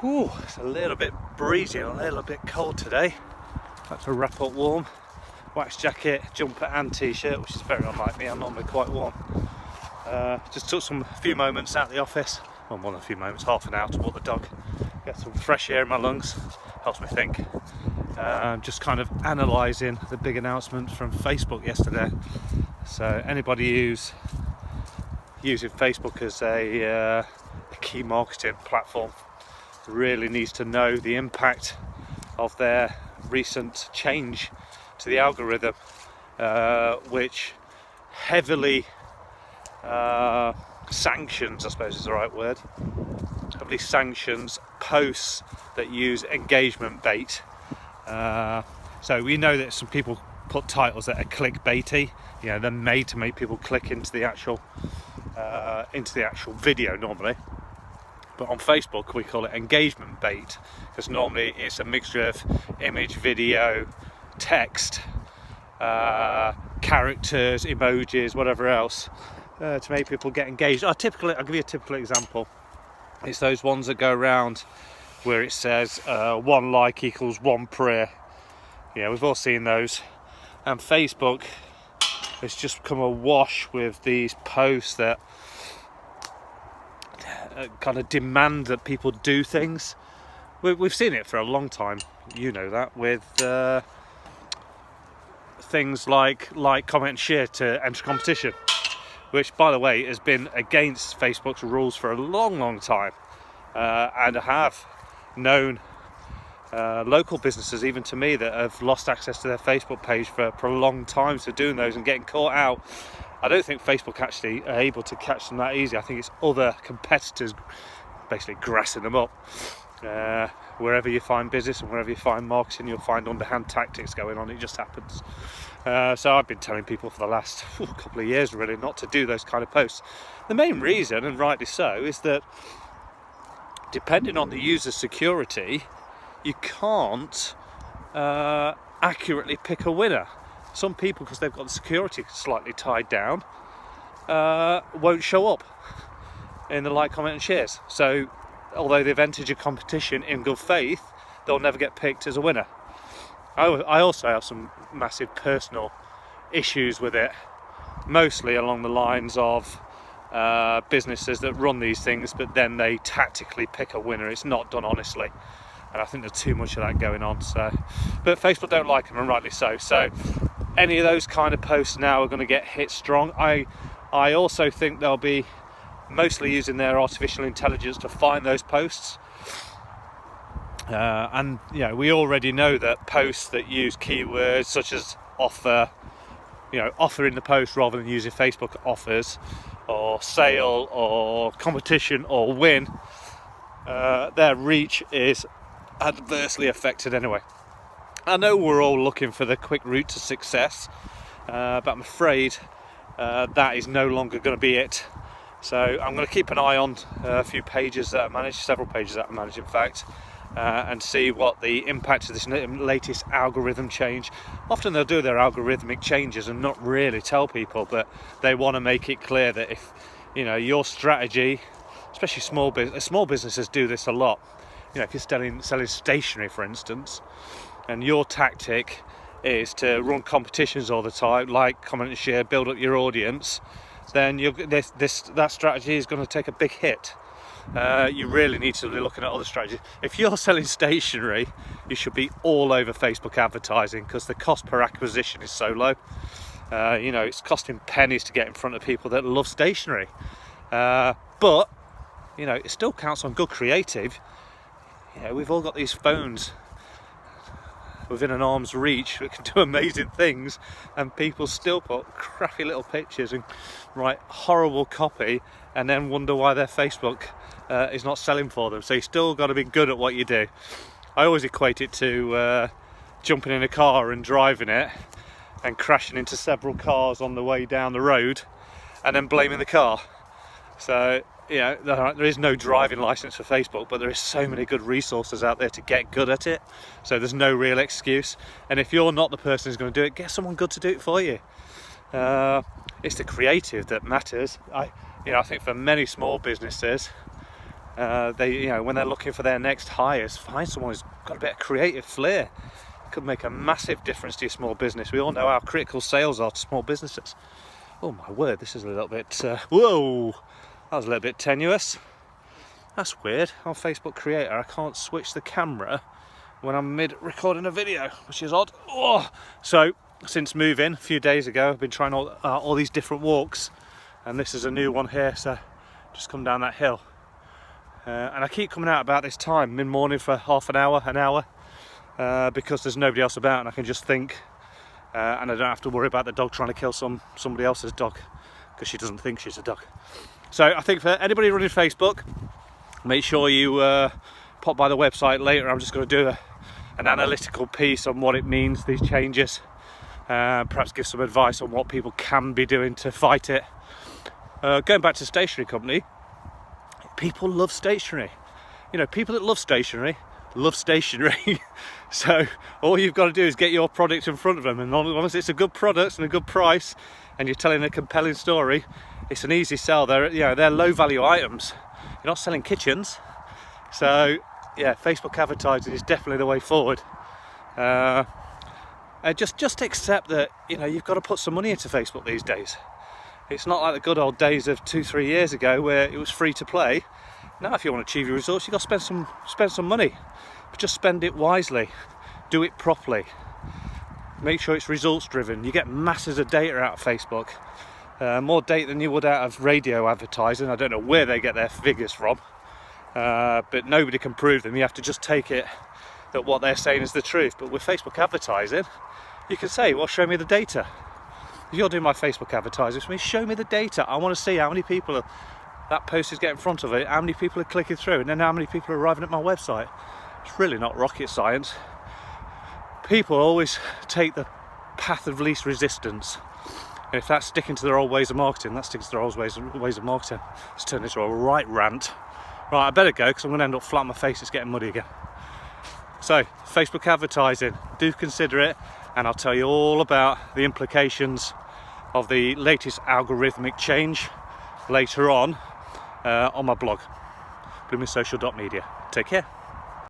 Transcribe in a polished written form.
Whew, it's a little bit breezy and a little bit cold today. Had to wrap up warm. Wax jacket, jumper and t-shirt, which is very unlike me. I'm normally quite warm. Just took a few moments out of the office. Well, more than a few moments, half an hour to walk the dog. Get some fresh air in my lungs. Helps me think. Just kind of analysing the big announcement from Facebook yesterday. So anybody who's using Facebook as a key marketing platform really needs to know the impact of their recent change to the algorithm, which heavily sanctions, I suppose is the right word, heavily sanctions posts that use engagement bait. So we know that some people put titles that are clickbaity. They're made to make people click into the actual video normally. But on Facebook we call it engagement bait, because normally it's a mixture of image, video, text, characters, emojis, whatever else, to make people get engaged. I'll give you a typical example. It's those ones that go around where it says 1 like equals 1 prayer. We've all seen those. And Facebook has just come awash with these posts that kind of demand that people do things. We've seen it for a long time, that, with things like, comment and share to enter competition, which, by the way, has been against Facebook's rules for a long time. And I have known local businesses, even to me, that have lost access to their Facebook page for a long time for doing those and getting caught out. I don't think Facebook actually are able to catch them that easy. I think it's other competitors basically grassing them up. Wherever you find business and wherever you find marketing, you'll find underhand tactics going on. It just happens. So I've been telling people for the last couple of years really not to do those kind of posts. The main reason, and rightly so, is that depending on the user's security, you can't accurately pick a winner. Some people, because they've got the security slightly tied down, won't show up in the like, comment and shares. So although they've entered your competition in good faith, they'll never get picked as a winner. I also have some massive personal issues with it, mostly along the lines of businesses that run these things, but then they tactically pick a winner. It's not done honestly. And I think there's too much of that going on. But Facebook don't like them, and rightly so. So any of those kind of posts now are going to get hit strong. I also think they'll be mostly using their artificial intelligence to find those posts. And we already know that posts that use keywords such as offer, offer in the post rather than using Facebook offers, or sale, or competition, or win, their reach is adversely affected anyway. I know we're all looking for the quick route to success, but I'm afraid that is no longer going to be it. So I'm going to keep an eye on a few pages that I manage, several pages that I manage in fact, and see what the impact of this latest algorithm change. Often they'll do their algorithmic changes and not really tell people, but they want to make it clear that if your strategy, especially small businesses do this a lot. If you're selling stationery, for instance, and your tactic is to run competitions all the time, like, comment and share, build up your audience, then that strategy is going to take a big hit. You really need to be looking at other strategies. If you're selling stationery, you should be all over Facebook advertising, because the cost per acquisition is so low. It's costing pennies to get in front of people that love stationery. But it still counts on good creative. We've all got these phones within an arm's reach that can do amazing things, and people still put crappy little pictures and write horrible copy and then wonder why their Facebook is not selling for them. So you still got to be good at what you do. I always equate it to jumping in a car and driving it and crashing into several cars on the way down the road and then blaming the car. So there is no driving license for Facebook, but there is so many good resources out there to get good at it. So there's no real excuse. And if you're not the person who's going to do it, get someone good to do it for you. It's the creative that matters. I think for many small businesses, when they're looking for their next hires, find someone who's got a bit of creative flair. It could make a massive difference to your small business. We all know how critical sales are to small businesses. Oh my word, this is a little bit, whoa, that was a little bit tenuous. That's weird. On Facebook Creator, I can't switch the camera when I'm mid recording a video, which is odd. Oh. So, since moving a few days ago, I've been trying all these different walks, and this is a new one here, so just come down that hill. And I keep coming out about this time, mid-morning, for half an hour, because there's nobody else about and I can just think, and I don't have to worry about the dog trying to kill somebody else's dog because she doesn't think she's a dog. So I think for anybody running Facebook, make sure you pop by the website later. I'm just going to do an analytical piece on what it means, these changes, perhaps give some advice on what people can be doing to fight it. Going back to stationery company, people love stationery. People that love stationery love stationery. So all you've got to do is get your product in front of them, and as long as it's a good product and a good price and you're telling a compelling story, it's an easy sell. They're low value items. You're not selling kitchens. So yeah, Facebook advertising is definitely the way forward. And just accept that you've got to put some money into Facebook these days. It's not like the good old days of 2-3 years ago where it was free to play. Now, if you want to achieve your results, you've got to spend some money. But just spend it wisely. Do it properly. Make sure it's results driven. You get masses of data out of Facebook. More data than you would out of radio advertising. I don't know where they get their figures from. But nobody can prove them. You have to just take it that what they're saying is the truth. But with Facebook advertising, you can say, well, show me the data. If you're doing my Facebook advertising for me, show me the data. I want to see how many people that post is getting in front of it, how many people are clicking through, and then how many people are arriving at my website. It's really not rocket science. People always take the path of least resistance. And if that's sticking to their old ways of marketing, that sticks to their old ways of marketing. It's turned into a right rant. Right, I better go because I'm going to end up flat on my face. It's getting muddy again. So, Facebook advertising, do consider it, and I'll tell you all about the implications of the latest algorithmic change later on my blog, bloomingsocial.media. Take care.